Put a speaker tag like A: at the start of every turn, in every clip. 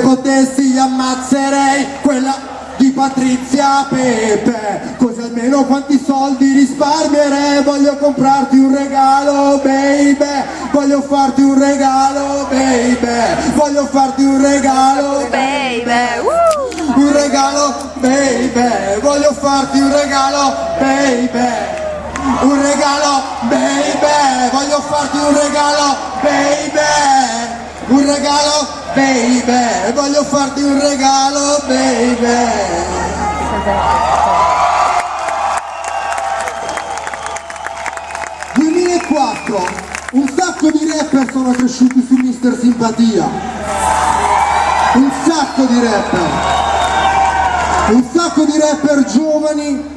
A: potessi ammazzerei quella di Patrizia Pepe, così almeno quanti soldi risparmierei. Voglio comprarti un regalo, baby, voglio farti un regalo, baby, voglio farti un regalo,
B: Baby,
A: un regalo, baby, voglio farti un regalo, baby, un regalo, baby, voglio farti un regalo, baby, un regalo, baby, voglio farti un regalo, baby. 2004, un sacco di rapper sono cresciuti su Mister Simpatia, un sacco di rapper giovani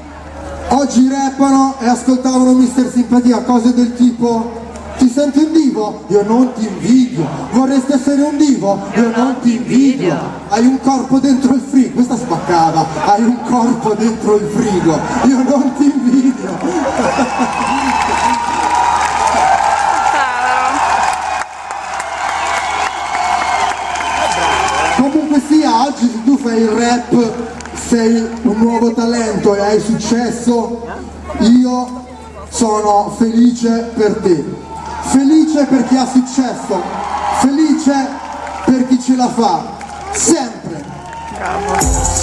A: oggi rappano e ascoltavano Mister Simpatia, cose del tipo: ti senti un divo? Io non ti invidio. Vorresti essere un divo? Io non ti invidio. Hai un corpo dentro il frigo, questa spaccava. Hai un corpo dentro il frigo, io non ti invidio. Comunque sia, oggi se tu fai il rap sei un nuovo talento e hai successo, io sono felice per te, felice per chi ha successo, felice per chi ce la fa, sempre.
B: bravo.